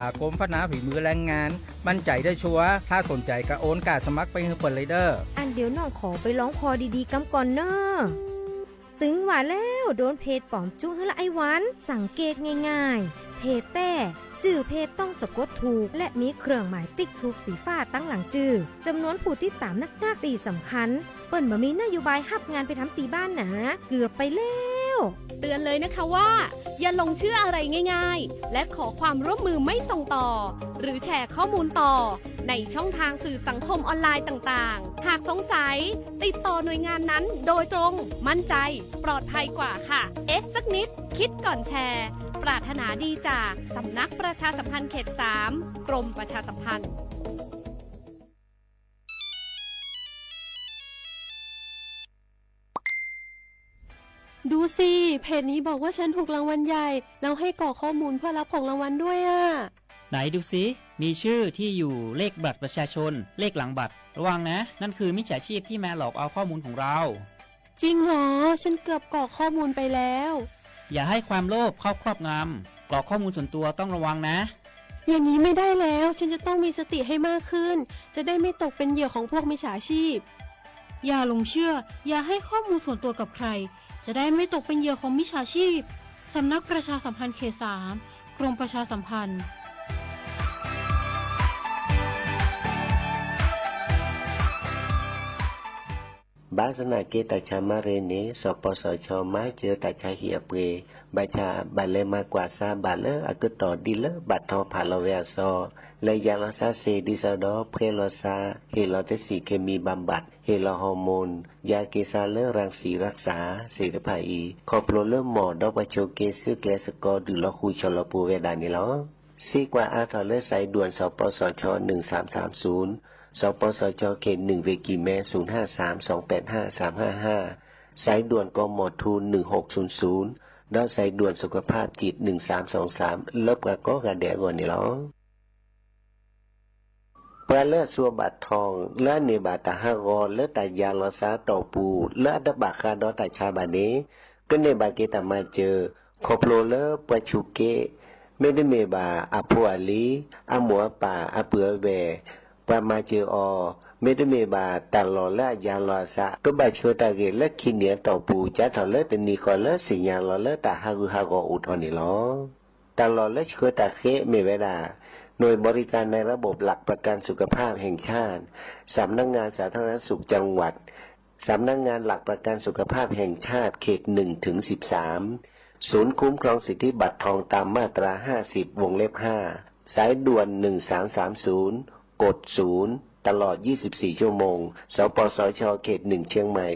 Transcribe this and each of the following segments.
กรมพัฒนาฝีมือแรงงานมั่นใจได้ชัวร์ถ้าสนใจก็โอนกาสมัครไปให้เปิดเลยเด้ออันเดี๋ยวน้องขอไปร้องพอดีๆกำก่อนเนอะตึงว่าแล้วโดนเพจปลอมจุ้งให้ละไอวันสังเกตง่ายๆเพจแต่จื่อเพจต้องสะกดถูกและมีเครื่องหมายติ๊กถูกสีฟ้าตั้งหลังจื่อจำนวนผู้ติดตามนักตีสำคัญเปิ้นบ่มีนโยบายฮับงานไปทำตีบ้านหนาเกือบไปแล้วเตือนเลยนะคะว่าอย่าลงเชื่ออะไรง่ายๆและขอความร่วมมือไม่ส่งต่อหรือแชร์ข้อมูลต่อในช่องทางสื่อสังคมออนไลน์ต่างๆหากสงสัยติดต่อหน่วยงานนั้นโดยตรงมั่นใจปลอดภัยกว่าค่ะสักนิดคิดก่อนแชร์ปรารถนาดีจากสำนักประชาสัมพันธ์เขต 3 กรมประชาสัมพันธ์ดูสิเพจนี้บอกว่าฉันถูกรางวัลใหญ่แล้วให้กรอกข้อมูลเพื่อรับของรางวัลด้วยอ่ะไหนดูสิมีชื่อที่อยู่เลขบัตรประชาชนเลขหลังบัตรระวังนะนั่นคือมิจฉาชีพที่มาหลอกเอาข้อมูลของเราจริงเหรอฉันเกือบกรอกข้อมูลไปแล้วอย่าให้ความโลภเข้าครอบงำกรอกข้อมูลส่วนตัวต้องระวังนะอย่างนี้ไม่ได้แล้วฉันจะต้องมีสติให้มากขึ้นจะได้ไม่ตกเป็นเหยื่อของพวกมิจฉาชีพอย่าหลงเชื่ออย่าให้ข้อมูลส่วนตัวกับใครจะได้ไม่ตกเป็นเหยื่อของมิจฉาชีพสำนักประชาสัมพันธ์เขต 3 กรมประชาสัมพันธ์บาสนาเกตชามาเรเนสปสชมาเจอตาชาเหียเปบาชาบาเลมากว่าซาบาเลอากตอดิเลบัดทอผาลเวซอและยาลซาเซดิซาดอเพลซาเฮลอเตสีเคมีบำบัดเฮลฮอร์โมนยาเกซาเลรังสีรักษาเสรภาอีคอโปรเลหมอดอกบาโชเกซึแกสกอดือลอคูชลปูเวดานิลอซีกว่าอาทอเลสายด่วนสปสช1330สปสชเขต1เวกิเม0532855355สายด่วนกมทู1600แล้วสายด่วนสุขภาพจิต1323ลบกะก็กะแดกว่านี่หรอปลาเลือดสัวบาดทองเลือดในบาตาห้ากอเลือดตายาลอซาต่อปูเลือดดับบาคาดอตาชาบาเนก็ในบาเกตามาเจอคอโปรเลอร์ปะชุเกไม่ได้เมบาอภัวลีอมัวป่าอเปือเวปามาเจอไม่ได้เมบาตลอละยาลอซาก็บาชัวตาเกและขี้เหนียต่อปูจัดถอเลตนีคอเลสิญญาลอเลตาฮากุฮากออุทอนิลอตลอและชัวตาเคเมเวดาหน่วยบริการในระบบหลักประกันสุขภาพแห่งชาติสำนักงานสาธารณสุขจังหวัดสำนักงานหลักประกันสุขภาพแห่งชาติเขต1ถึง13ศูนย์คุ้มครองสิทธิบัตรทองตามมาตรา50วงเล็บ5สายด่วน1330กด0ตลอด24ชั่วโมงสปสชเขต1เชียงใหม่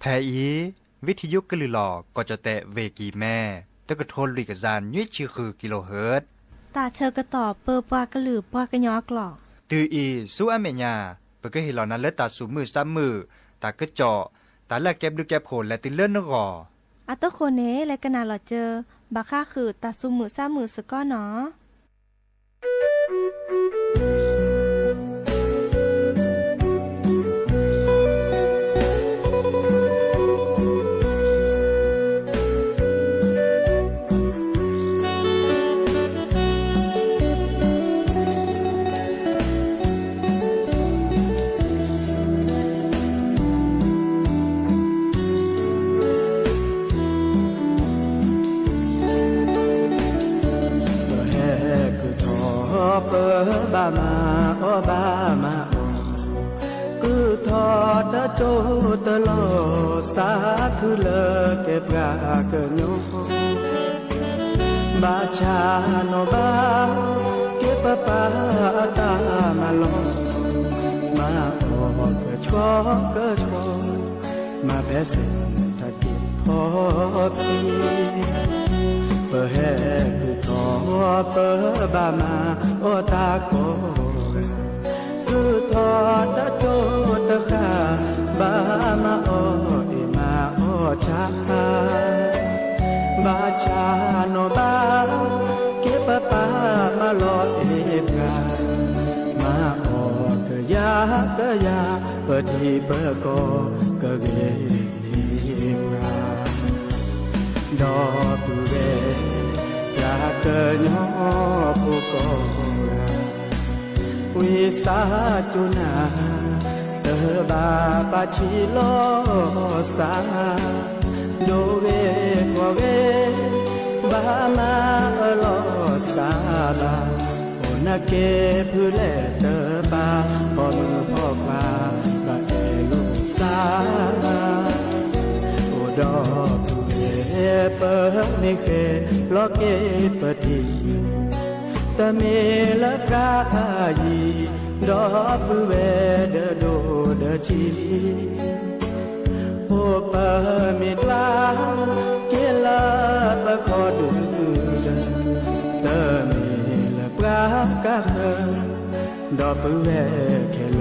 แพอีวิทยุกลือหลอกก็จะแตะเวกีแม่ตะกะทนลิกจานยี่ชื่อคือกิโลเฮิรตซ์ตาเชอกระต่อเปอปากระหลือปากระยอกหลอกตืออีสู้อเมญาเปก็เห็นเหล่านั้นและตาสูมือซ้ำมือตากระเจาะตาแลกแก็บดูแก็บโขนและติเลื่อนนกออัตโคเนและกนาหลอเจอบาค่าคือตาสูมือซ้ำมือสก้อเนาะ โจตลอสาคือเลเก็บกาเกญโยบาชาโนบาเก็บปาตามาลอมาออกเกชวเกชวมาเบสทัดกิดพอปีเปแห่คือทอเปบามาโอตาโกคือทอตะโจตะคาบามาโอเอมาโอชาบาชาโนบาเก็บปามาลอเอบกามาโอกะยเปิดที่เปิดก็กะเวนิกาดอปุเรยาเกญโอปุโกราวิสาจุนาเตบาปาชิโลสาโดเกโกเกบามาโลสกาลาโอนาเกพุเลเตบาพอมือพ่อกว่าบาเอลุสาโอดอปุเรเปมิเคโลเกปติตะเมลกายีดอปุเวเดโดเดจีโอปะมิดวาเกลาปะขอดูเดตะเมลปรากะเฮดอปุเวเคล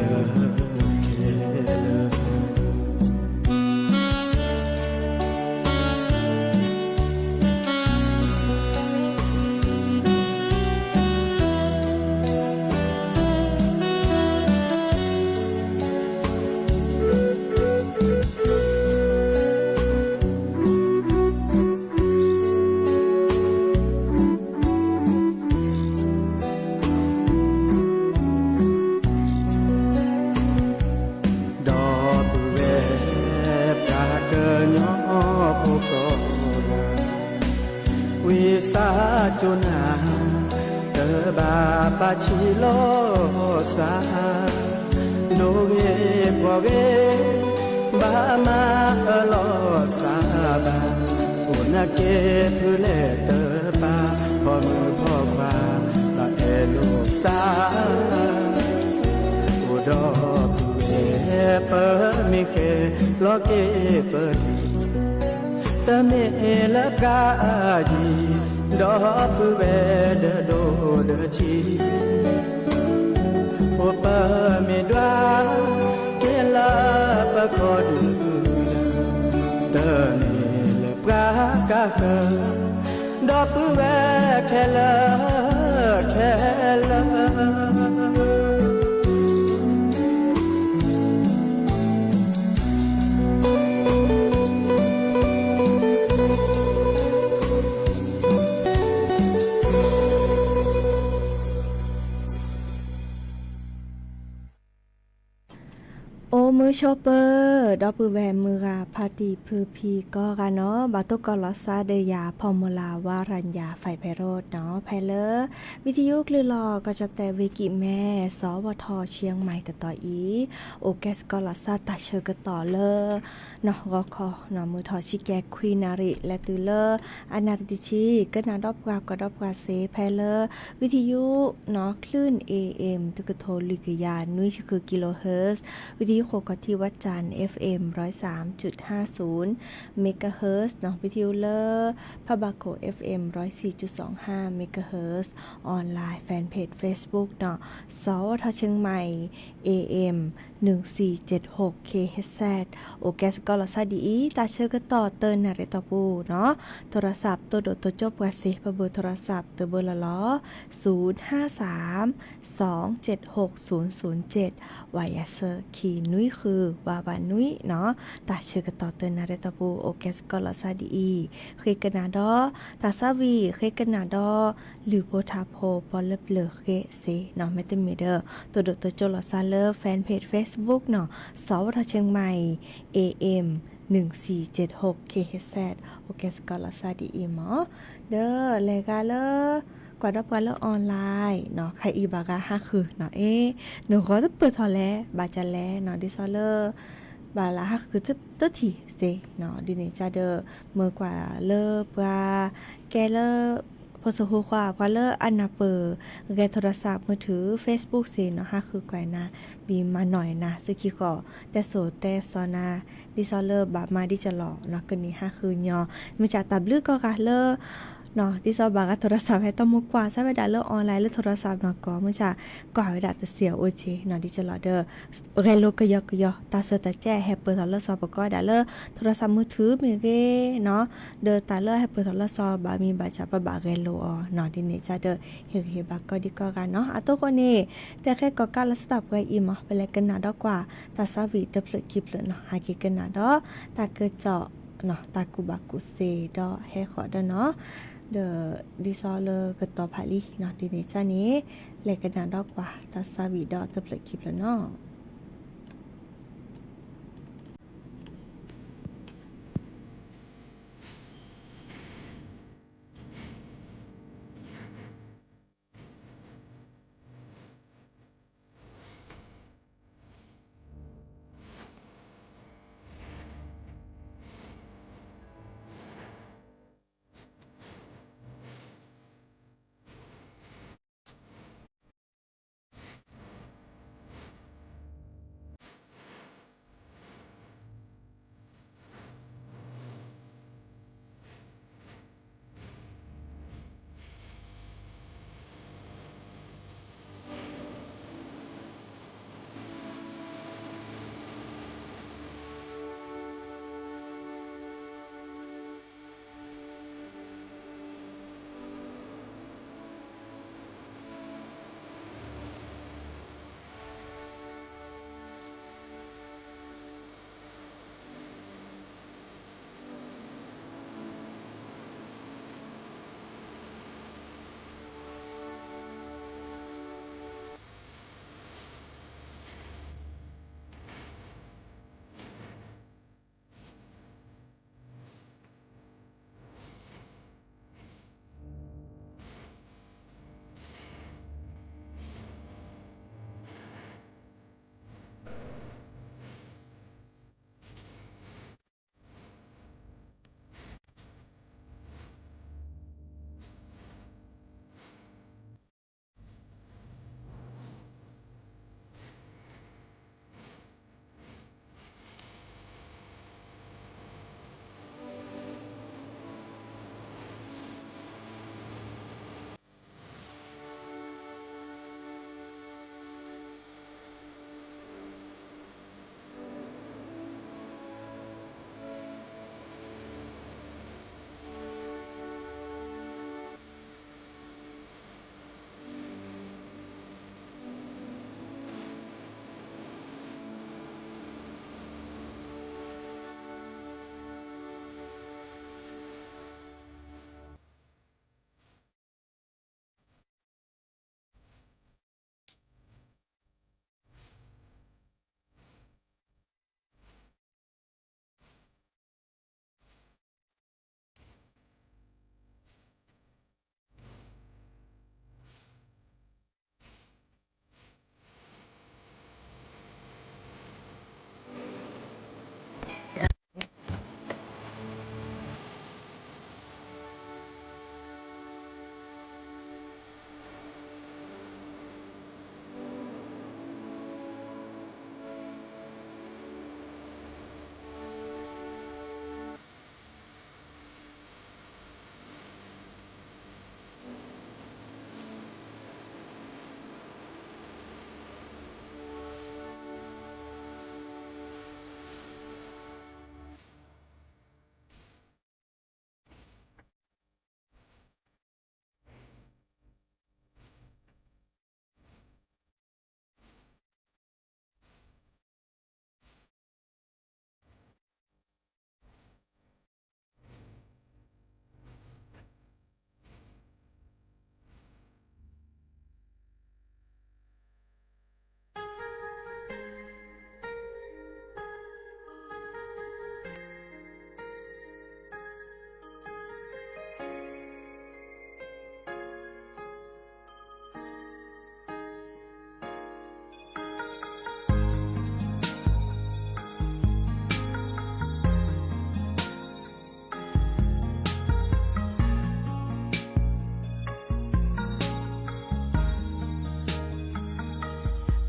สาจุนาเตบาปาชิโลสาโนเกปวเกบามาโลสาบาโอนาเกพุเลเตปาพอมือพ่อควาบาเอโลสาโอดอปุเอเปมิเคโลเกเปติตะเมลกายีดอปุเวเดโดเดชีโอปะเมดวาเกลาปะขอดูตะเมลปรากะเฮดอปุเวเคลาเคลาโอมือโชเปอร์ดอปือแวมือราพาติพือพีก็กันเนาะบาตุกอลอซาเดยาพอมลาวารัญญาไฟไพโรดเนาะไพเลอวิทยุคลือรอก็จะแต่วิกิแม่สวทเชียงใหม่ต่ออีโอแกสกอลอซาตาเชอก็ต่อเลอเนาะก็ขอเนาะมือทอชิแกควีนาริและตือเลออนาติชีก็นาดอบกว่าก็ดอบกว่าเซไพเลอวิทยุเนาะคลื่น AM ตุกโทลิกยานุยคือกิโลเฮิรตซ์วิทยุโคกที่วัดจันทร์ FM 103.50 เมกะเฮิรตซ์เนาะวิทยุเลอพะบาโก FM 104.25 เมกะเฮิรตซ์ออนไลน์แฟนเพจ Facebook เนาะสวทเชียงใหม่ AM 1476 KHZ โอแกสกอลซาดีตาเชอก็ต่อเตินนาเรตอปูเนาะโทรศัพท์ตัวโดดตัวจบกว่าเซเบอร์โทรศัพท์ตัวเบอร์ละล้อ053-276-007วายาเซอร์คีนุ้ยคือวาวานุ้ยเนาะตาเชอก็ต่อเตินนาเรตอปูโอแกสกอลซาดีเคยกันนาดอตาซาวีเคยกันนาดอหรือโพธาโพปอลเลเบลเคเซเนาะไม่ต้องมีเด้อตัวโดดตัวจบลอซาเลอร์แฟนเพจFacebook เนาะสวทเชียงใหม่ AM 1476 KHZ โอเคสกอลซาดีหมอเด้อเลกาเลอกว่าดอกเลออนไลน์เนาะใครอีบากา5คือเนาะหนูก็จะเปิดทอแลบาจะแลเนาะดิซอเลอ บาลาฮักคือตึ๊ดทีเซเนาะดิเนี่ยจะเดอเมื่อกว่าเลอปลาแกเลอพอสหูควาพอเลออันนาเปอร์แกโทรศัพท์มือถือ Facebook เซเนาะฮักคือกว่านะบีมาหน่อยนะซึกิก็แต่โสแต่ซอนาดิซอเลอบามาดิจะหลอเนาะกันนี้ฮักคือยอมันจะตับลึกก็กะเลอเนาะดิซอบากโทรศัพท์ให้ต้องมุกกว่าซะเวลาเลิกออนไลน์หรือโทรศัพท์เนาะก็มันจะก่อเวลาจะเสียโอเชเนาะดิจะรอเด้อเรโลก็ยอตาสวตาแจ้ให้เปิดโทรศัพท์ก็ได้เลิกโทรศัพท์มือถือมีเกเนาะเด้อตาเลิกให้เปิดโทรศัพท์บามีบาจะบาเรโลอเนาะดิเนี่ยจะเด้อเฮบาก็ดีก็กันเนาะอะตัวคนนี้แต่แค่ก็การละสตับไว้อีหมอไปเลยกันนะดอกกว่าตาสาวีเตเพลกิบเลยเนาะหากิกันนะดอตาเกิดเจาะเนาะตากูบากุเซดอให้ขอเด้อเนาะเดอดิซอเลกตอพาลีเนาะดิเนจานี้เลกันนาดอกว่าตาซาวีดอตะเปลกิบแล้วเนาะ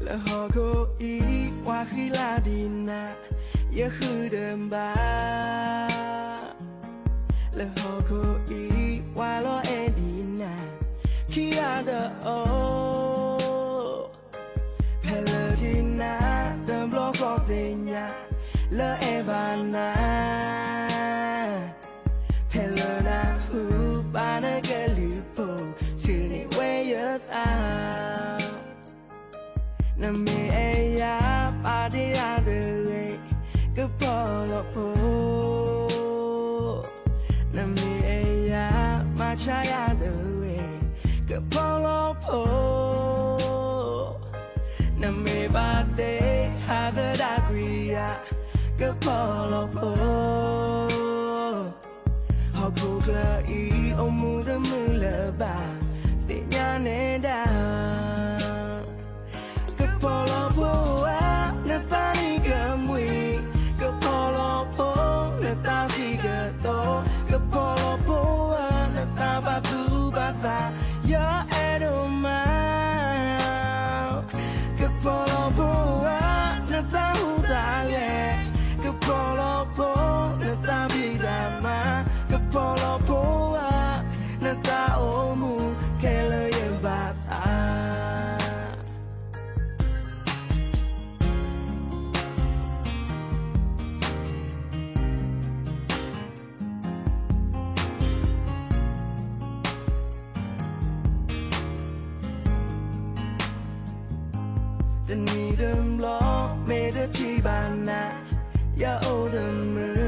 และหอโคอีว่าคือลาดีนะอย่าคือเดิมบ้าและหอโคอีว่าล้อเอดีนะคิดอาเดโอเพลดีนะเดิมบล็อกก็เดียและเอบานาเพลนะหูบานะเกลิโปชื่อนี่เวยดอานามีเอยาปาดีอาเดเวก็พอลโพนามีเอยามาชายาเดเวก็พอลโพนามีบาเดฮาเดดากุยาก็พอลโพฮอคูคลาอีโอมูเดมือเลบาติญาเนดาก็พอลโพอาเนตานิกมวีก็พอลโพเนตาสิกโตก็พอลโพอาเนตาบาตูบาตายาเอโดมาก็พอลโพอาเนตาหูตาเกก็พอลโพเนตาบิดามาก็พอลโพอาเนตาโอมูแค่เลยยังบาตาจะนีเดิมล้อเมเดที่บ้านนะอย่าโอเดิมมือ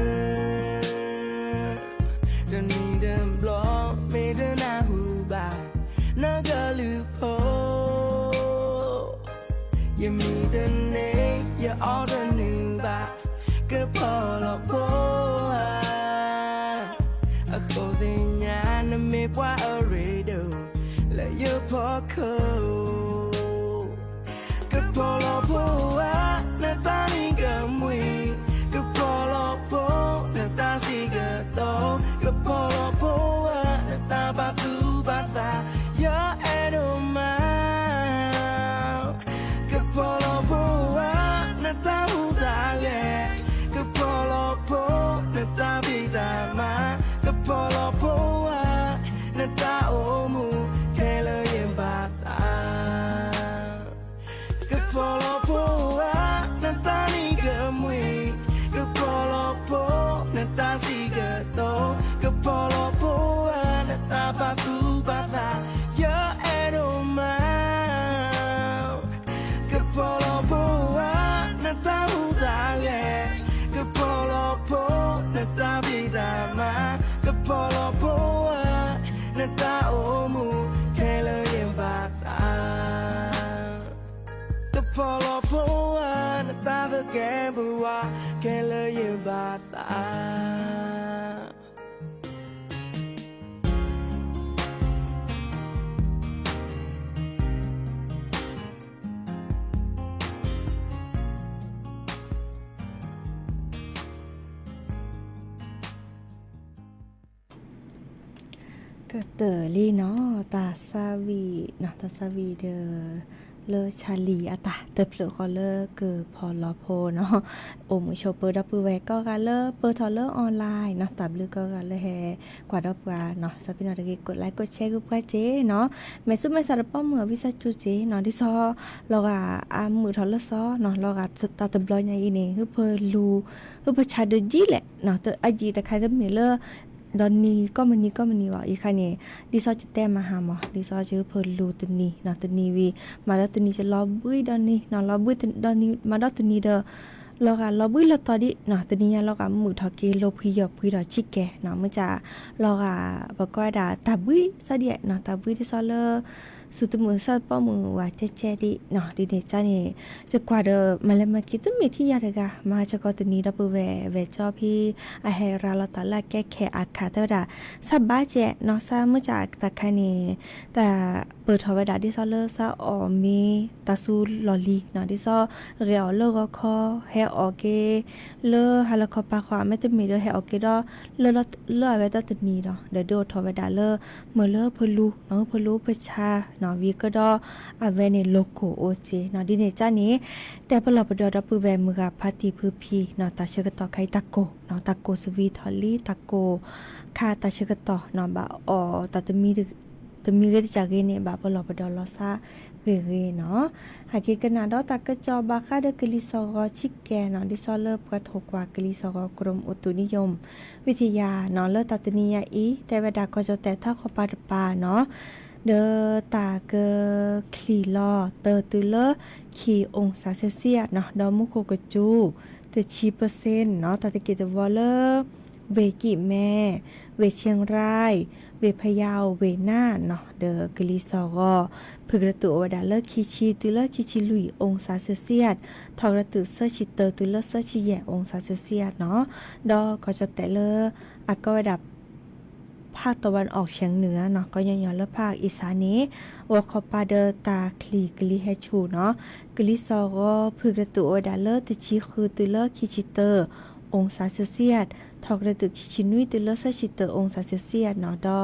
จะนีเดิมล้อเมเดนาหูบาน่ากะลือโพอย่ามีเดินเนอย่าอ้อเดินหนึ่งบาก็พอลโพอะโคเดญานะเมปว่าอะไรเดและอย่าพอโคก็พอลโพอาเนตานิกมวีก็พอลโพเนตาสิกโตก็พอลโพอาเนตาบาตูบาตายาเอโดมาก็พอลโพอาเนตาหูตาเกก็พอลโพเนตาบิดามาก็พอลโพอาเนตาโอมูแค่เลยยังบาตาก็พอลโพอาเนตานิกมวีก็พอลโพเนตาสิกโตก็พอลโพอาเนตาบาตูบาตายาเอโดมาก็พอลโพอาเนตาหูตาเกก็พอลโพเนตาบิดามาก็พอลโพอาเนตาโอมูแค่เลยยังบาตาก็พอลโพอาเนตาเดแกบัวแค่เลยยังบาตาก็เตอรี่เนาะตาซาวีเนาะตาซาวีเดอเลอชาลีอะตาเตอเพลอคอเลอร์เกอพอลอโพเนาะโอมือโชเปอร์ดับเบิลแวกก็กาเลอร์เปอร์ทอเลอร์ออนไลน์เนาะตับลือก็กาเลอแฮกว่าดอกกว่าเนาะสับพี่น้องตะกี้กดไลค์กดแชร์กดกว่าเจเนาะแม่ซุแม่สารป้อมมือวิซาจูเจเนาะที่ซอเราก็มือทอเลอร์ซอเนาะเราก็ตาตะบลอยอย่างอีนี่คือเพอลูคือประชาดจีแหละเนาะแต่อจีแต่ใครจะมีเลอดอนนี้ก็มันนี้ว่าอีกค่ะนี่ดิซอจะแต้มาหาหมอดิซอจะเพิ่นรู้ตัวนี้เนาะตัวนี้วีมาแล้วตัวนี้จะรอบุ้ยดอนนี้เนาะรอบุ้ยดอนนี้มาดอตัวนี้เด้อเราก็รอบุ้ยเราตอดิเนาะตัวนี้เราก็มือทอเกโลพิยอพิดอชิแกเนาะมื้อจะเราก็บ่ก็ได้ตาบุ้ยซะเดียเนาะตาบุ้ยที่ซอเลสุดมือซะป้อมือว่าเจ๊ดิเนาะดิเดจ้านี่จะกว่าเด้อมาแล้วมาคิดตัวมีที่ยาเด้อกะมาจะก็ตัวนี้ดับเวจอพี่อะเฮราลตาละแก้แค่อาคาเตอดาซับบาเจเนาะซะมื้อจากตะคันนี่แต่เปิดทอเวดาดิซอเลซะออมีตาซูลอลีเนาะดิซอเรียวเลก็คอเฮออเกเลฮาลคอปาควาไม่ตมีเด้อเฮออเกดอเลไว้ตะตนี้เนาะเดโดทอเวดาเลเมื่อเลพลูเนาะพลูประชา เนาะวีก็ดออาเวเนโลโกโอเจเนาะดิเนจ้านี้แต่ปลอบดอดับปือแวมือกาพาติพือพีเนาะตาเชกต่อไคตะโกเนาะตะโกสวีทอลลี่ตะโกคาตาเชกต่อเนาะบะออตาตมีก็จะเกเนบะปลอบดอลอซาเวเนาะหากกันนาดอตากะจอบาคาเดกลิซอรอชิกแกเนาะดิซอเลปกะทกว่ากลิซอรอกรมอุตุนิยมวิทยาเนาะเลตัตนียาอีแต่เวดาก็จะแต่ถ้าขอปาดปาเนาะเดอตาเกคลีลอเตอตุเลคีองศาเซลเซียสเนาะดอมุโคกจูเตชีเปอร์เซ็นต์เนาะตาตะกิตวอลเลอร์เวกิแม่เวเชียงรายเวพะเยาเวน่านเนาะเดอกลิซอรอพึกระตุอวดาเลอร์คีชีตุเลอร์คีชิลุยองศาเซลเซียสทอกระตุเซอร์ชิเตอร์ตุเลอร์เซอร์ชิแยองศาเซลเซียสเนาะดอก็จะแต่เลออากระดับภาคตะวันออกเฉียงเหนือเนาะก็ย้อนๆแล้วภาคอีสานนี้วอคอปาเดอตาคลีกลิเฮชูเนาะกลิซอรอพึกระตุอวดาเลอร์ติชิคือตุเลอร์คีชิเตอร์องศาเซลเซียสทอกระตุคิชินุยตุเลอร์เซอร์ชิเตอร์องศาเซลเซียสเนาะดอ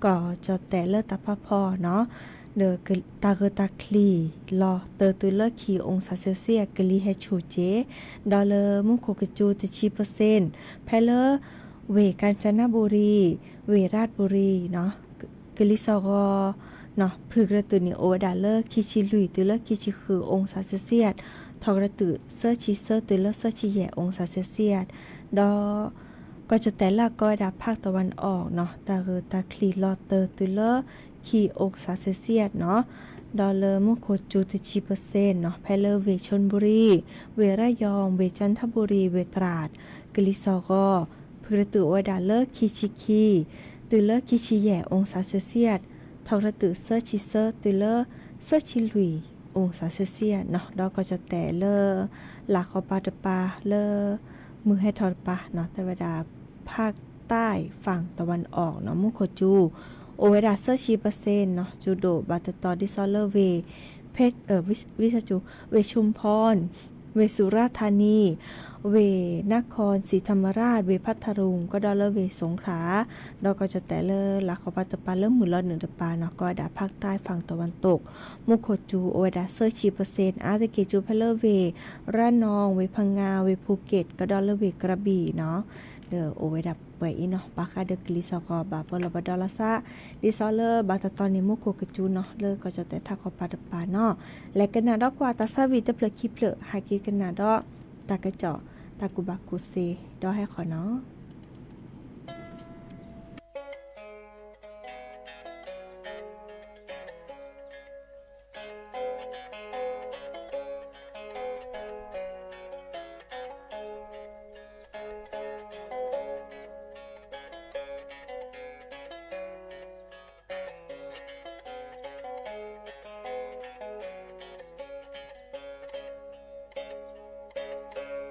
ก็จะแต่เลอตาพะพอเนาะเดอตาเกตาคลีลอเตอตุเลคีองศาเซลเซียสกลีเฮชูเจดอเลมุโคกจูติชีเปอร์เซ็นต์แพเลเวกาญจนบุรีเวราชบุรีเนาะกลิซอรอเนาะพึกระตุนิโอดาเลคิชิลุยตุเลคิชิคือองศาเซลเซียสทอกระตุเซอร์ชิเซอร์ตุเลเซอร์ชิแยองศาเซลเซียสดอก็จะแต่ละก็ดับภาคตะวันออกเนาะตาเกตาคลีลอเตอตุเลคีองศาเซลเซียสเนาะดอลเลอร์มุโคจูติชีเปอร์เซ็นต์เนาะแพเลเวชลบุรีเวระยองเวจันทบุรีเวตราดกลิซอรอพึกระตุวดาเลอร์คีชิคีตุเลอร์คีชิแยองศาเซลเซียสทอกระตุเซอร์ชิเซอร์ตุเลอร์เซอร์ชิลุยองศาเซลเซียสเนาะดอก็จะแต่เลอลาคอปาตปาเลอมือให้ทอดปะเนาะแต่เวลาภาคใต้ฝั่งตะวันออกเนาะมุโคจูโอเวดาเซอร์ชีเปอร์เซ็นต์เนาะจูโดบาตตอดิซอลเลอร์เวเพชวิสจูเวชุมพรเวสุราษฎร์ธานีเวนครศรีธรรมราชเวพัทลุงก็ดอลเลอร์เวสงขลาดอกก็จะแต่เลอหลักของปัตตปาเริ่มหมุนลอดเหนือตะปาเนาะก็ดาภาคใต้ฝั่งตะวันตกมุโคจูโอเวดาเซอร์ชีเปอร์เซ็นต์อาร์ตเกจูเพลเลอร์เวระนองเวพังงาเวภูเก็ตก็ดอลเลอร์เวกระบี่เนาะเดอโอเวดับเปอีเนาะบาคาเดกลิซอกอบาปลบดอลาซาดิซอเลอร์บาตตอนนี้มุโคกจูเนาะเลอก็จะแต่ทักขอปาดปาเนาะและกันนาดอกว่าตาซาวิตะเปลคิเปลหากิกันนาดอตากระเจาะตากุบากุเซดอให้ขอเนาะ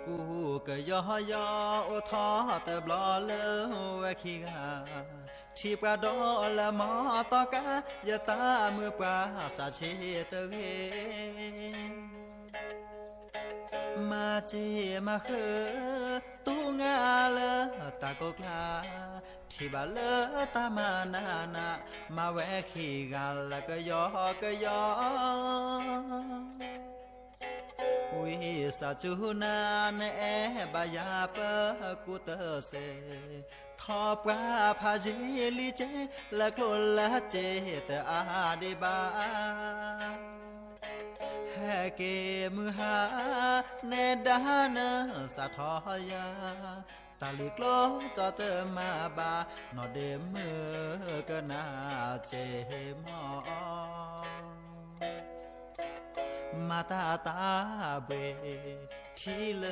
กูก็ย่อยอโอทอแต่บลอเลวขี้กาที่ปลาดอละมอตอกาอย่าตามือปลาสาเชตเกมาเจมาเขอตูงาเลตากกลาที่บาเลตามานามาแวะขี้กาละก็ยอวิสาจูนาเนบายาเปกุเตเสทอปราพาจิลิเจละโกละเจตอาเดบาแฮเกมือหาเนดานสะทอยาตาลิกโลจอเตมาบานอเดมือกนาเจมอมาตาตาเบที่เล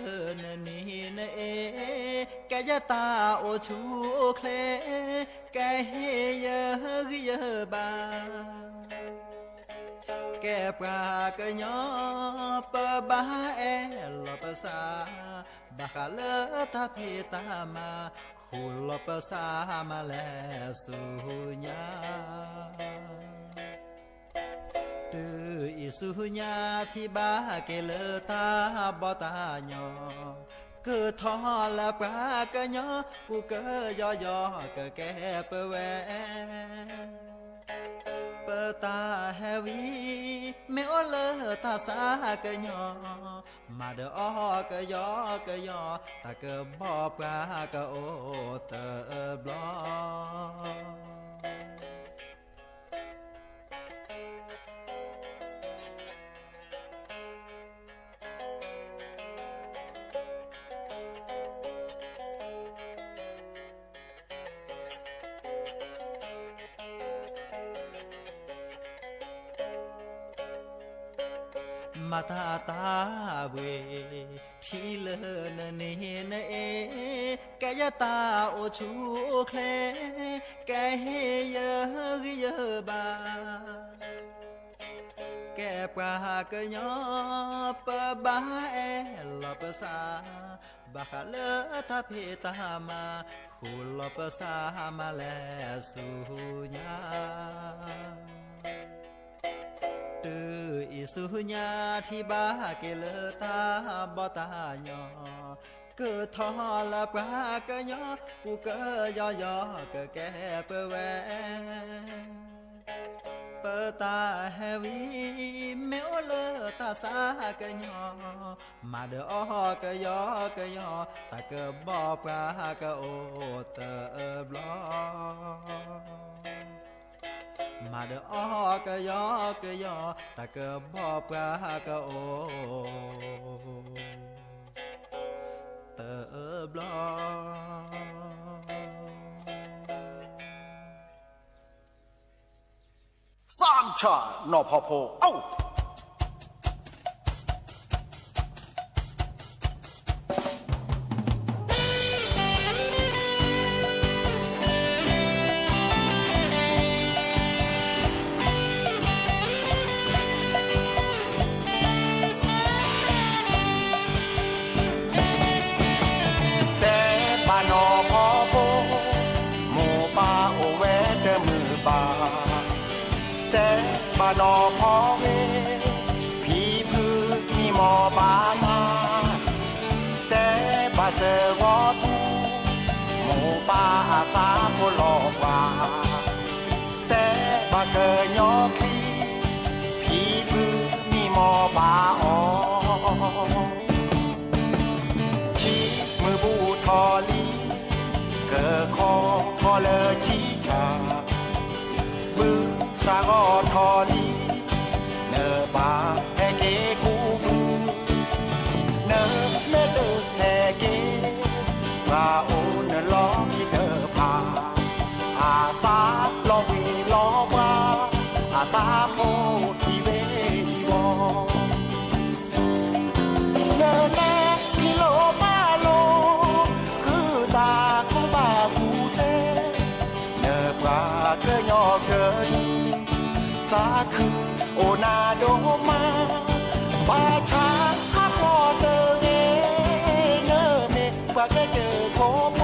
นนี่นเอแกยตาโอชูเคลแกเฮเยบาแกปรากยอปะบาเอลปะสาบาคาเลตาเพตามาคุลปะสามาแลสุญาอิสุญาที่บาเกเลตาบอตาญอเกิดทอละปรากะญอกูเกยอยอเกแกเปแวเป ตาแฮวีไม่โอเลตาสากะยอมาเดอกะยอกะยอตากะบอปากะโอเตบลอมาตาตาเวที่เลนเนเนเอแกยตาโอชูเคลแกเฮเยเยบาแกปรากะยอปะบาเอลอปะสาบาคาเลทาเพตามาคุลอปะสามาแลสุญาอิสุญาที่บาเกเลตาบอตาญอเกิดทอละปรากะญอกูเกยอยอเกแกเปแวเปตาแฮวีเมโอเลตาสากะญอมาเดอกะยอกะยอตาเกบอปรากะโอเตบลอมาเดอกะยอกะยอตะกะบอปรากะโอเตบลอสามชานอพอโพเอ้านอพอเวผีพือมีหมอบามาแต่บาเสวอทูหมูปาอาตาโพลอกว่าแต่บาเกยยอคลีผีพือมีหมอบาออชีมือบูทอลีเกอคอเลชีชาบือสางอทอลีเนบาแฮเกกูบูเนเดแฮเกราโอเนลอที่เนพาอาซาลอวีลอวาอาซาโพทีเวทีวอเนแนกิโลมาโลคือตากูบากูเซเนปราเกยอเกินสาคือโอนาโดมาปาชาฮักวอเตอร์เอเนเมปาเกเจอโคโม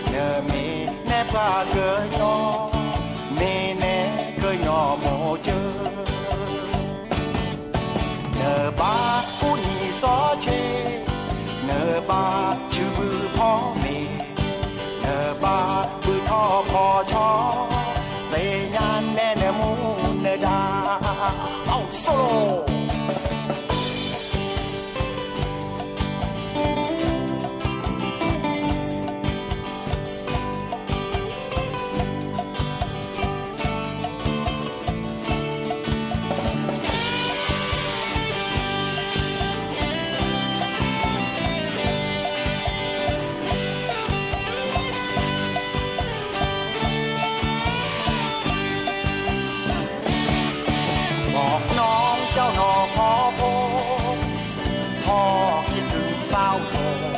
เนเมแนปาเกยอเมเนเกยอโมเจอเนบาอุนีซอเชเนบาชื่อบือพ่อเมเนบาบือท่อพอชอเตยานแน่เนมูเนดาเอาโซโลเจ้าหนอขอโพพ่อคิดถึงเศร้าโศก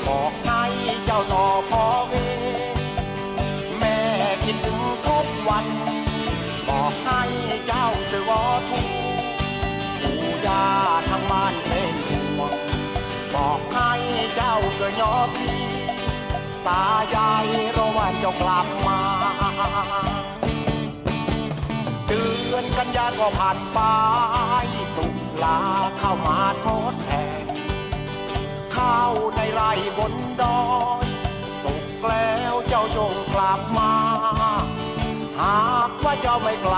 บอกให้เจ้าหนอขอเวแม่คิดถึงทุกวันบอกให้เจ้าเสวอทูปู่ย่าทั้งบ้านเป็นห่วงบอกให้เจ้าเกยอพีตายายรอวันเจ้ากลับมาเดือนกันยาก็ผ่านไปตุลาเข้ามาทดแทนข้าวในไร่บนดอยสุกแล้วเจ้าจงกลับมาหากว่าเจ้าไม่กลับ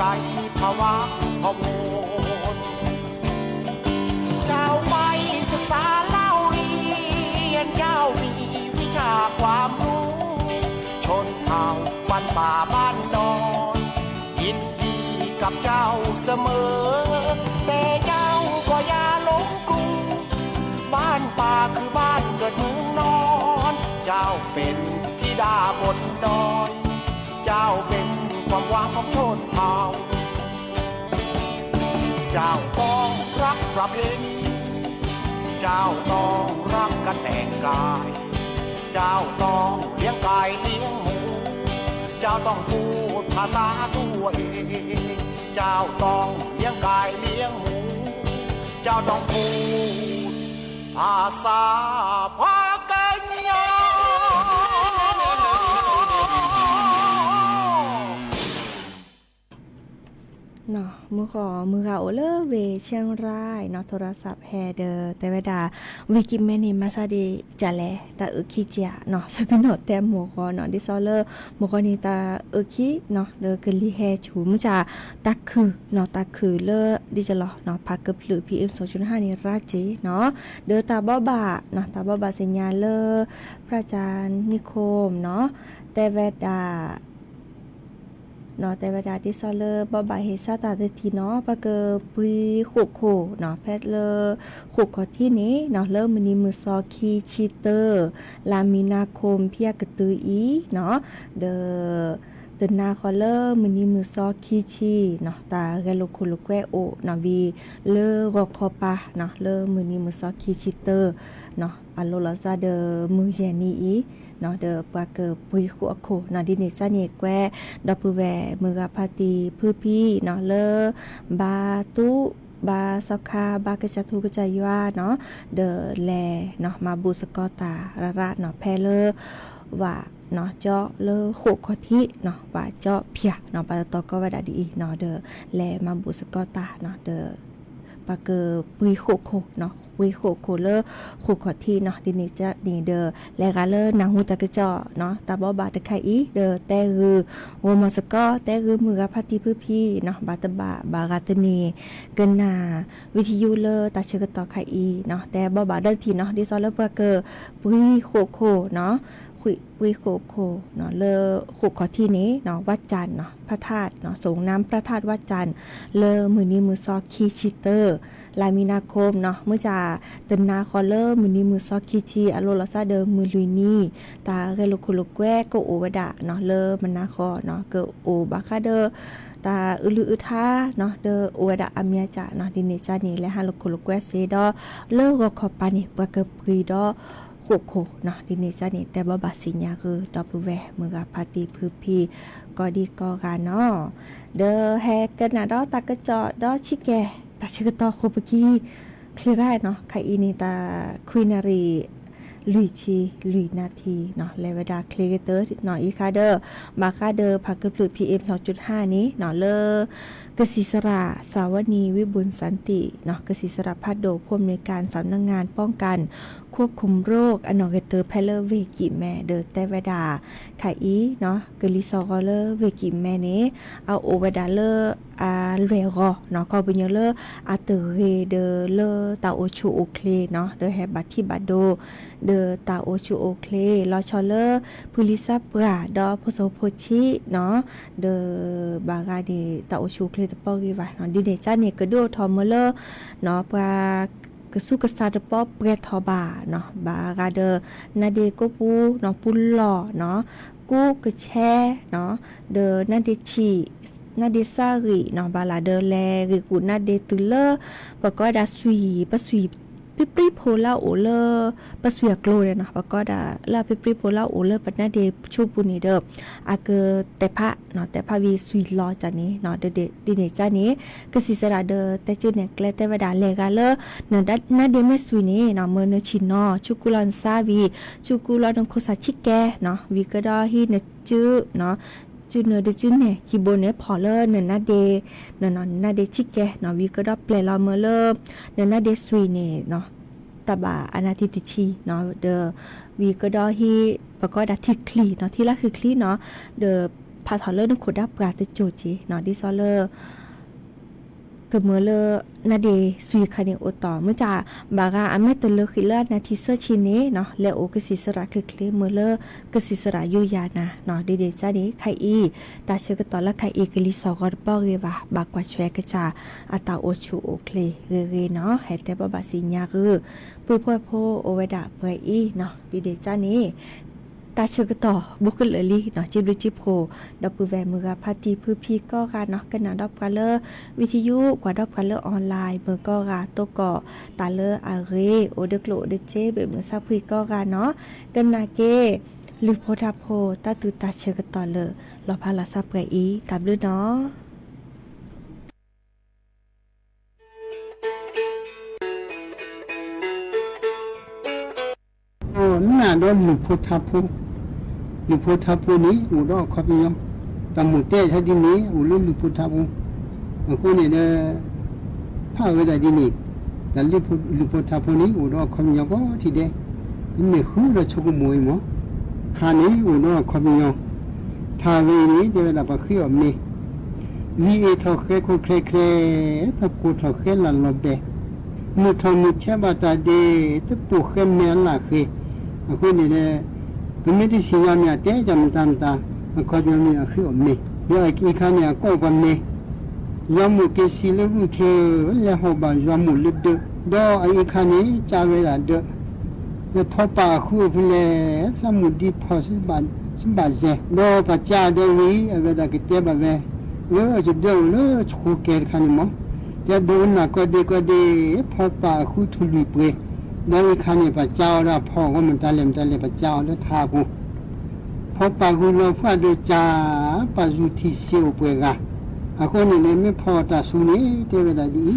ใจภาวะพะโวนเจ้าไปศึกษาเล่าเรียนเจ้ามีวิชาความรู้ชนเผ่าบ้านป่าบ้านดอนยินดีกับเจ้าเสมอแต่เจ้าก็อย่าหลงกรุงบ้านป่าคือบ้านเกิดเมืองนอนเจ้าเป็นธิดาบนดอยเจ้าเป็นความหวังของชนเผ่าเจ้าต้องรักประเพณีเจ้าต้องรักกันแต่งกายเจ้าต้องเลี้ยงกายเลี้ยงหมูเจ้าต้องพูดภาษาตัวเองเจ้าต้องเลี้ยงกายเลี้ยงหมูเจ้าต้องพูดภาษาพากันยาเนาะมือขอมือเขาเลอเวเชียงรายเนาะโทรศัพท์แฮเดอแต่เวลาวิกิเมนิมาซาดีจะแลตาคิเจียเนาะสปิโนแตมหมูขอเนาะดิซอเลอร์หมูขอนี่ตาคิเนาะเดอกลีแฮชูมือจะตักคือเนาะตักคือเลอดิจะลอเนาะพักกับหรือ PM 2.5 นี่ราจีเนาะเดอตาบ่บาเนาะตาบ่บาสัญญาเลอพระอาจารย์นิคมเนาะแต่เวลาเนาะแต่เวลาที่ซอเลอร์บ่บายเฮซาตาเตทีเนาะปะเกอปุยขุกโคเนาะแพทเลอขุกขอที่นี้เนาะเริ่มมื้อนี้มือซอคีชิเตอร์ลามีนาคมเพียกะตืออีเนาะเดนาคอเลอร์มื้อนี้มือซอคีชีเนาะตาเกโลโคโลแควโอเนาะวีเลอรอคอปาเนาะเริ่มมื้อนี้มือซอคีชิเตอร์เนาะอะโลลาซาเดมือเจนีอีเนาะเดปาเกอปุยขัวโคเนาะดิเนซาเนแควดอปูแวมือกะพาตีพื้พี่เนาะเลอบาตุบาสคาบากะจัตุกะจายว่าเนาะเดแลเนาะมาบูสกอตาระเนาะแพเลอว่าเนาะเจาะเลอโคขอที่เนาะว่าเจาะเพียเนาะปาตอก็ว่าดาดีเนาะเดแลมาบูสกอตาเนาะเดปาเกอปุยโคโคเนาะปุยโคโคเลอโคขอที่เนาะดิเนจะนี่เดอแลกาเลอนางฮูตะกะเจาะเนาะตาบ่บาตะไคอีเดอแต่คือโอมาสกอแต่คือมือกะพัติพื้พี่เนาะบาตะบากาตะเนเกินนาวิทยุเลอตาเชกะตอไคอีเนาะแต่บ่บาเดอทีเนาะดิซอเลอปาเกอปุยโคโคเนาะปุยโคโคเนาะเลอโคขอที่นี้เนาะวัดจันทร์เนาะพระธาตุเนาะสงน้ำพระธาตุวัดจันทร์เลอมื้อนี้มือซอคีชิเตอร์ลามีนาคมเนาะเมื่อจะเดินนาคอเลอร์มือนี้มือซอกคีชีอโลลาซาเดอมือลุยนี่ตาเกโลคุโลแควก็โอวดะเนาะเลอมันนาคอเนาะเกโอบาคาเดอตาอึลืออึทาเนาะเดอโอวดะอาเมียจะเนาะดิเนจานี่และฮาโลคุโลแควเซดอเลอรอคอปานี่ปะเกปรีดอโคโคเนาะดิเนจานี่แต่บ่บาสิญญาคือดอปูแวมือกะพาติพือพีก็ดีก็กาเนาะเดอแฮกันนะดอตากะจอดอชิแกตาชิกะตอโคปกีคลีได้เนาะไคอีนิตาควินารีลุยชีลุยนาทีเนาะเลเวดาคลีเตอร์เนาะอีคาเดอร์บาคาเดอร์พักกะปลุ PM 2.5 นี้เนาะเลอกสิสระสาวนีวิบุญสันติเนาะกสิสระพัดโดผู้อำนวยการสำนักงานป้องกันควบคุมโรคอนอกเตอร์แพเลเวกิแมเดอแต่เวดาไคอีเนาะกลิซอเลเวกิแมนี้เอาโอเวดาเลอาเรโกเนาะก็เป็นเยเลอาเตเรเดเลตาโอชูโอเคเนาะเดแฮบัตที่บัดโดเดตาโอชูโอเคลอชอเลพูลิซาปราดอโพโซโพชิเนาะเดบากาดีตาโอชูเคลตปอกีวาเนาะดิเนจาเนี่ยก็ดูทอมเลเนาะปากระสุกษาตปอเปรทอบาเนาะบากาเดนาเดโกปูเนาะปุลลอเนาะกูกะแชเนาะเดนาเดชีนาเดซาริเนาะบาลาเดแลริกูนาเดตุเลปะก็ดาสวีปะสวีปิปริโพลาโอเลปะสวีกโลเนาะปะก็ดาลาปิปริโพลาโอเลปะนาเดชูปุนีเดอาเกแต่พะเนาะแต่พะวีสวีลอจานี้เนาะเดดิเนจานี้กสิสระเดแต่จุเนี่ยแกลแต่เวดาเลกาเลเนดัดนาเดเมสวีนี่เนาะเมเนชินเนาะชูกุลอนซาวีชูกุลอนโคซาชิแกเนาะวีก็ดอฮีเนจือเนาะจุเนดจุเนี่ยคีโบเนพอเลเนนาเดเนนนาเดชิแกเนาะวีก็ดอเปลลอเมเลเนนาเดสวีนี่เนาะตบาอนาติติชีเนาะเดวีก็ดอฮีปะก็ดาทิคลีเนาะที่ละคือคลีเนาะเดพ พาทอเลอร์นึกขุดดับปราตจูจีเนาะดิซอเลอร์ก็เมื่อเลนาเดซุยคาเนโอต่อเมื่อจ่าบากาอเมตเลคิเลนาทิเซอร์ชินเนเนาะและโอกสิสระคือเคลเมื่อเลกสิสระยุยานะเนาะเดจ้านี้ไคอีตาเชกต่อละไคอีกลิสอกอปอเรวะบากว่าแชกจ่าอาตาโอชูโอเคลเรเนาะให้แต่บาสิญญาคือผู้พ่อโพโอเวดาเปอีเนาะเดจ้านี้ตาเชกต่อบุกเลลีเนาะจิบลิจิโพดอปแวมือพาตีพื้พีก็การเนาะกันนะดอปกันเลวิทยุกว่าดอปกันเลออนไลน์มือก็กาโตก็ตาเลอาเรโอเดกโลเดเจเบมือซาพีก็การเนาะกันนาเกลิโพทาโพตาตุตาเชกต่อเลรอพาลาซาเปอีตามด้วยเนาะน่าโดนหลุดพุทธภูหลุดพุทธภูนี้อุดรขบิยมตามุเตชะดินี้อุลุหลุดพุทธภูคนนี้เด้อพาเวดาดินี้แต่หลุดพุทธภูนี้อุดรขบิยมบ่ทีเด้ไม่ฮู้ละชกมวยมั้งหานี้อุดรขบิยมทาเวนี้เดี๋ยวเราไปขี้อมนี่มีเอทอเคคุเคเคตะกูทอเคลันลบเดมุทมุเชบาตาเดตะปูเคเมลาเคအခုနေတယ်ဗမိတိစီရမြတဲကြမတမ်းတာခေါ်ကြမြအခုအမေရောအိခါမြကောက်ကနေရမှုကစီလခုခေရဟောပါရမှုလစ်တော့အိခါနေကြာရတာတော့ဖောပါခုဖလေသမှုဒီဖောစဘာစဘာဇေတော့ပကြတဲ့ဝီအဝဒကတဲ့ဘပဲလောကျတော့လောချိုကဲခါနေမတဲ့ဘုန်းနာကတဲ့ဖောပါခုထူလီပွဲได้ขันนี่พระเจ้าละพ่อก็มันตะเล่มพระเจ้าแล้วทากูพอปากูเราฟาดจ่าปาจุที่เสียวเปกะอะคนนี้ไม่พอตาสุนี่เทวดาดี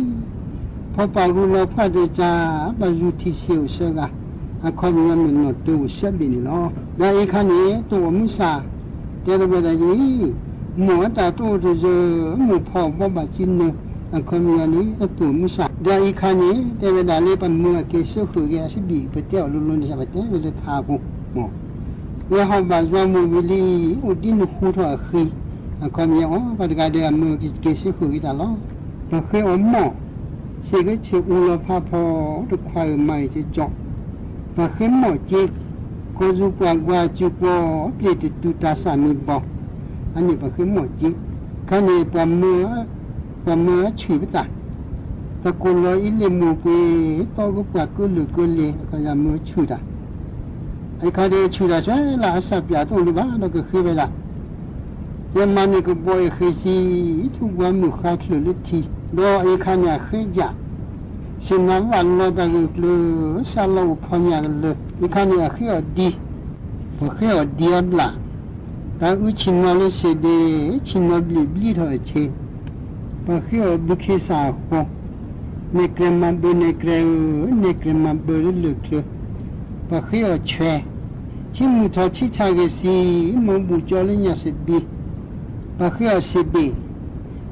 พอปากูเราฟาดจ่าปาจุที่เสียวเสกะอะคนนี้มันนอตัวเสียบินเนาะได้ขันนี้ตัวมุสาเทวดาดีหมอตาตัวจะหมูพ่อบ่บาจินเนี่ยคนมีอันนี้ตัวมุสาได้อีกครั้งนี้แต่เวลาเลี้ยงมือเกี่ยวกับคุยกันสิบีไปเที่ยวลุนๆใช่ไหมเต้เวลาทาบุหมอแล้วเขาบอกว่ามือวิลีอุดินคู่ถั่วคือคนมีอ๋อปฏิการเดียมือเกี่ยวกับคุยกันแล้วเราเคยอ๋อหมอสิ่งที่เชื่ออุลภาพอทุกความไม่จะจบเราเคยหมอจีก็รู้กว่าจุกว่าเปลี่ยนตัวตาสามีบอกอันนี้เราเคยหมอจีครั้งนี้ประมือฉีบตาตะโกนเลยอิเลมูไปโตก็ปากก็หลุดก็เลยก็ยังมือฉีดอ่ะไอ้ข้าเดฉีดอ่ะใช่ละสับยาตรงนี้บ้างเราก็คือเวลายังมันนี่ก็บ่อยเคยสิทุกวันมือขาดหลุดทีรอไอ้ข้าเนี่ยเคยยาสิ่งนั้นวันเราได้เลยสารเราพอยางเลยไอ้ข้าเนี่ยเคยดีพอเคยดีอันละแต่อุชินมาเลยเสด็จชินมาบลีเท่าเชพอเคยบุคสาหัวเนกรมาเบเนกรมาเบลึกเลยพอเคยแชชิมุทอชิชากสีมันบุจอลิญาสิบีพอเคยสิบี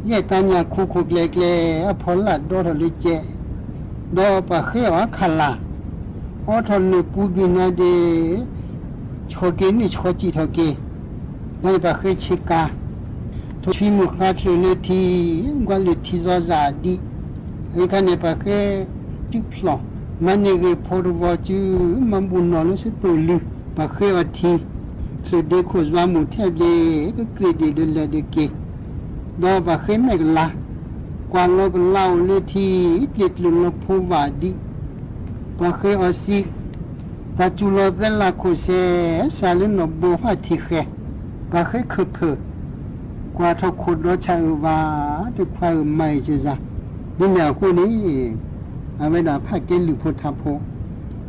ยายตาญาคุกเล็กๆพอละดอทลิเจดอพอเคยขลาอทนปูบินาเดชอเกนี่ชอจิทอเกนั่นพอเคยชิกาทุกมุขะเลยที่กว่าเลยที่จะจาดีไอ้คนนี้ปะแค่จุดพลอมันนี่ก็พอรู้ว่าจูมันบุญนอนสุดตัวลึกปะแค่ว่าที่สุดเด็กคนว่ามุเทพเลยก็เกลียดเดินเลยเด็กเก๋ดอปะแค่ไม่ละกว่าเราเป็นเล่าเลยที่เกลียดลุงเราพูดว่าดีปะแค่ว่าสิแต่จุลเป็นละคนเสียสารนบบัวที่แค่ปะแค่คือเพื่อกว่าทุกคนรู้ชัยว่าทุกความไม่จะจะดินแดนคู่นี้เอาไว้ด่าพระเกลือพุทธโพ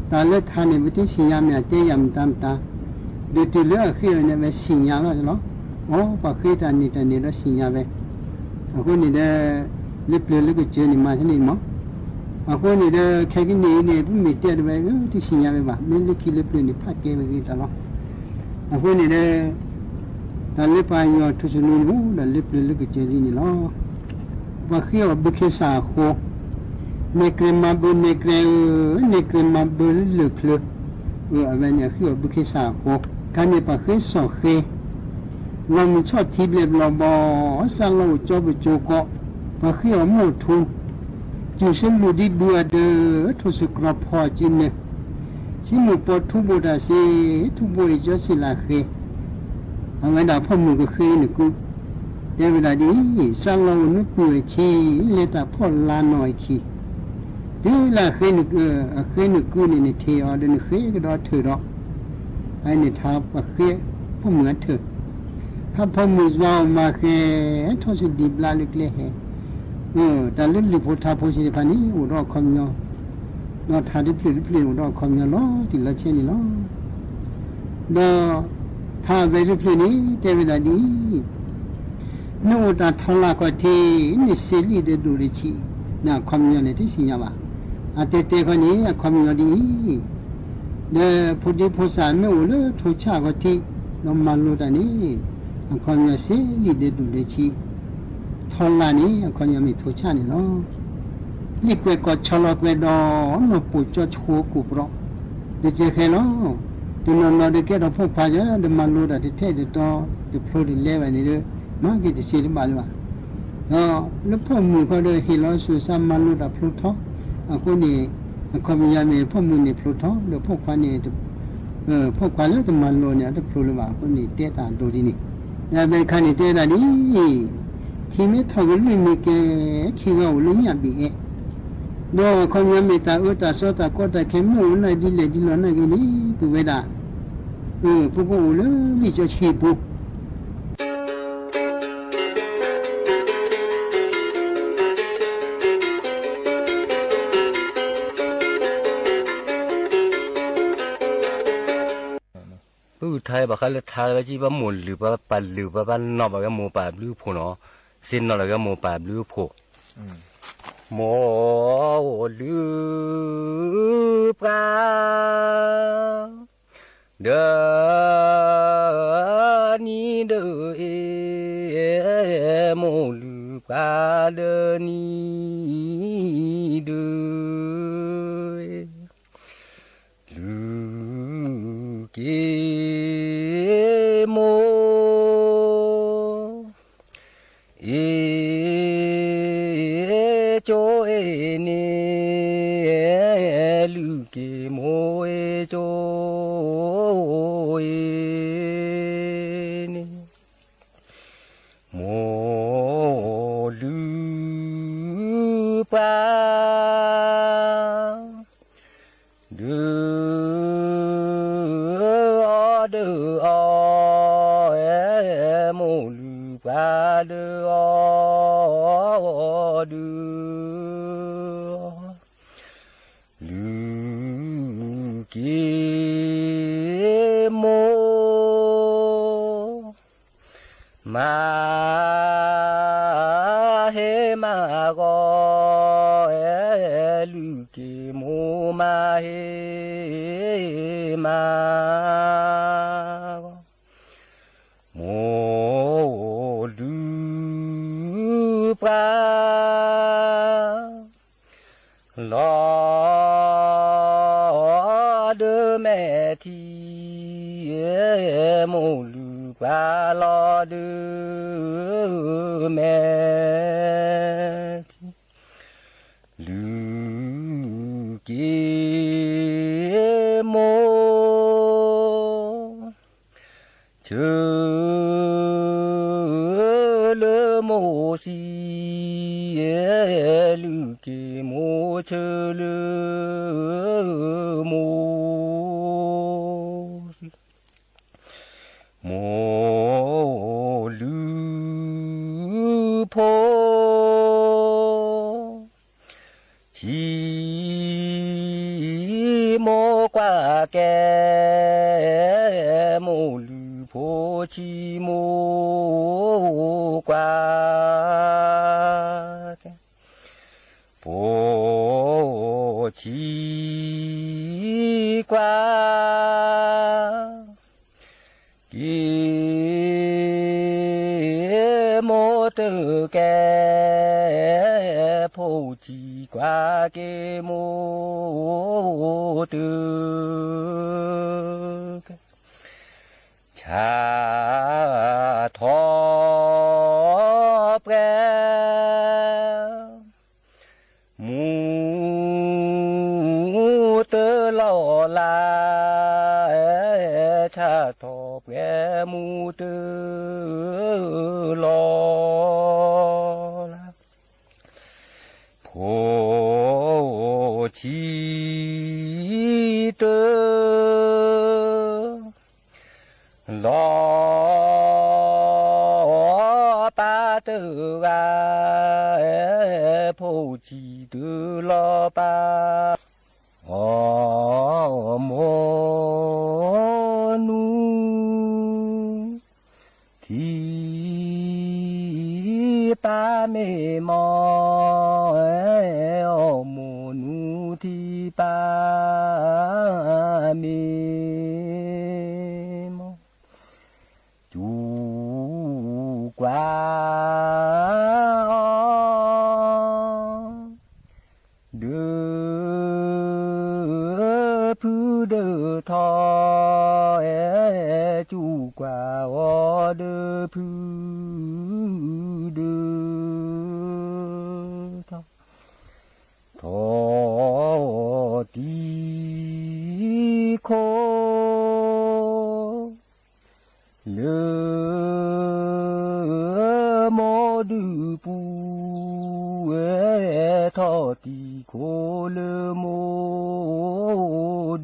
แต่เลือดทานในวิธีสิญญาเมียเจียมตามตาเดือดเลือดขึ้นเนี่ยเป็นสิญญาแล้วใช่ไหมโอ้ปากขึ้นตานี่แล้วสิญญาไปคู่นี้เด้อเล็บเลือดก็เจอนี่มาใช่ไหมมั้งคู่นี้เด้อแค่กินนี่เพิ่งมีเตี้ยไปที่สิญญาไปบ้างไม่เล็กขี้เล็บเลือดนี่พระเกลือไปกี่ตลอดคู่นี้เด้อแต่เล็บไปยอดทุกชนิดรู้แต่เล็บเลือดก็เจอนี่ล้อว่าเขี้ยวบุคสาโคเนกรมาบุเนกรมาบุลึกเลยอะไรเนี่ยเขี้ยวบุคสาโคการเนี่ยปะเขี้ยวสอเข เรามีชอบทีเบลเราบอสั่งเราจอบโจกะมาเขี้ยวหมูทุนจูเส้นลูดีบัวเดอทุสุกรพอจินเนี่ยสิมูปอทุบุดาเซทุบุยจอสิลาเคเอาไว้ดาพ่อมือก็เคยนึกกูแต่เวลาดีสั่งเรานึกป่วยชีเลตาพ่อลาหน่อยขี้เดี๋ยวลาเคยนึกกูนี่เทอเดินเคยก็ดอเถือดอกไอ้เนี่ยทับเคยพ่อเหมือนเถือถ้าพ่อมือว่ามาเคยทศดีบลาเล็กๆเหแต่เรื่องลิพุทธาโพธิพันนี้อุดรคำเนาะนอทาดิพลิอุดรคำเนาะล้อติละเช่นนี้ล้อดอถ้าไปริพลินี้เทวดาดีนู่นตาทลากทีนี่เสลีเดดูริชีน่ะคำเนาะเนี่ยที่สิญญาว่าอาเตเตคนนี้คำเนาะดีเดพุทธิโพสานไม่อุเลทุชากทีน้ำมันโลดานี้คำเนาะเสลีเดดูริชีทอลานี้คนยังมีทุชานี่เนาะนี่เกวก็ชะลอกเวดอนปูจอชัวกูปรอเดเจเคเนาะตุนนอเดเกดพอพาจาเดมันโลดาเดเทเดตอเดโปรดิเลวนี่เดมากิดิสิลบาลวะแล้วพ่อมือเขาเดฮิลอสุสามันโลดาพลุทอคนนี้คนมียามีพ่อมือนี่พลุทอเดพวกควานี่พวกควาแล้วเดมันโลเนี่ยเดพลุลวะคนนี้เตตาดูดีนี่แล้วเป็นคันนี้เตตานี่ที่ไม่ทำเลยมีแก่ขี้เราเลยเนี่ยบีเอโดคนยังมีตาอุตาโสตาโคตาเข้มมูนายดิเลดิลอนายนี่ปุเวดาปุกุเลยลิจะชีปุผู้ไทยบอกเขาเลยทายว่าจีบหมุนหรือว่าปั่นหรือว่าบ้านนอกแบบหมูป่าบลูกผู้เนาะเส้นนอกแบบหมูป่าบลูกผู้หมูลือปลาเด้อนี่เด้อหมูลือปลาเด้อนี่เด้อลือเกโมเอโจเอเนลูเกโมเอโจเอเนโมลูปาดูมาเฮมาก็ลูกเกโมมาเฮมาโมลูปลาลอเดแม่ทีโมลูปลาลอเดแม่ทีลูกเกโมเธอเลโมสีลูกเกโมเธอเลโมโมลูโพทีโมกว่าแกโมลูโพชีโมกว่าโพชีกว่ากีโมเตแกโพชีกว่าเกโมเตชาท อแปรหมูเตอหล่อลาชาทอแปรหมูเตอหล่อลาโพชีเตอหล่อปาเตอวาโพชีเตอหล่อปาอ๋อโมนูที่ปาเมมอโมนูที่ปาเมมอจูกว่าเดือผู้เดือทอจูกว่าเดือผู้เดือทอทอตีโคเลโมดูปูทอตีโคเลโม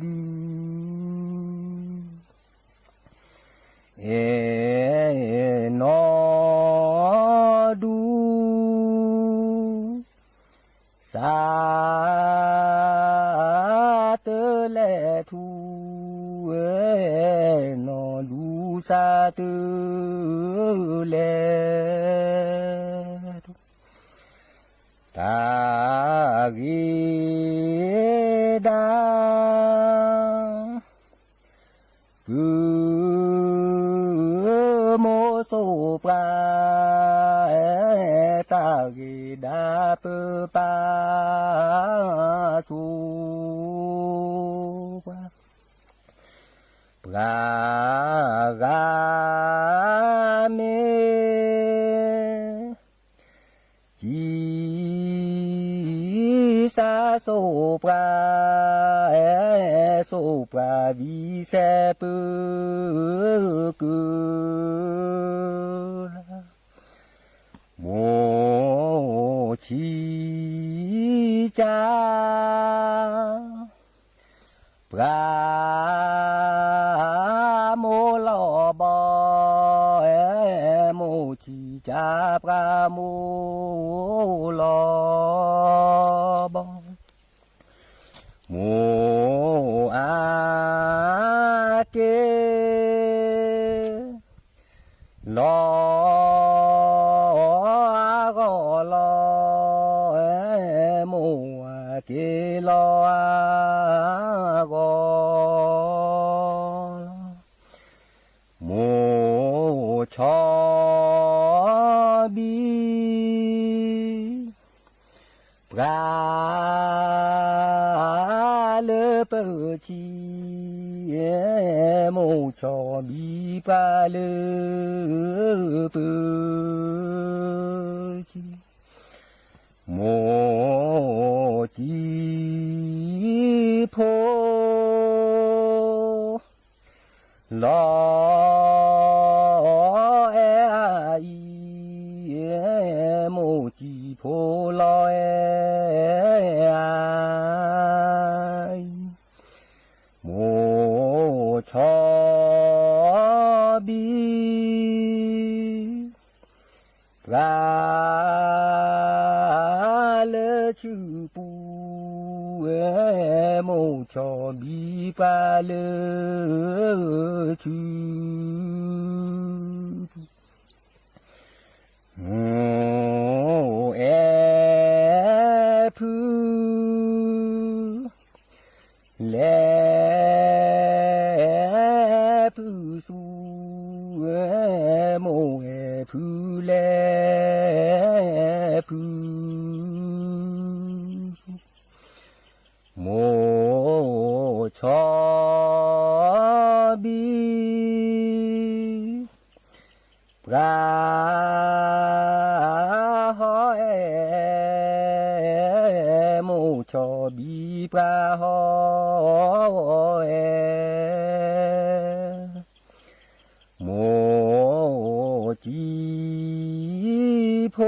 ดูนอดูสาเตเลทูนอดูสาเตเลทูตาเกดากุโมโซปราตาเกดาเปปาสุปราปรากาเมจีสาโซปราโซปราวิเศษกุลโมชีจาปราโมลอบโมชีจาปราโมลอบโมอาเกลอโมอาเกลอโมชอบีปราเลเปชีโมชอบีปราเลเปชีโมจีโพลอโมจีโพลอยโมชอบีปราเลชื่อปูโมชอบีปราเลชื่อโมเอพูเลพูสูโมเอพูเลพูโมชอบีป ปราหอยหมูชอบีปราหอยหมูจีโพ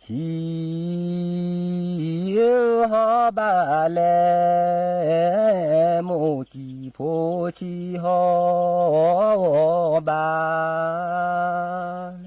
ชีฮอบาเลโมจีโพชีฮอบาล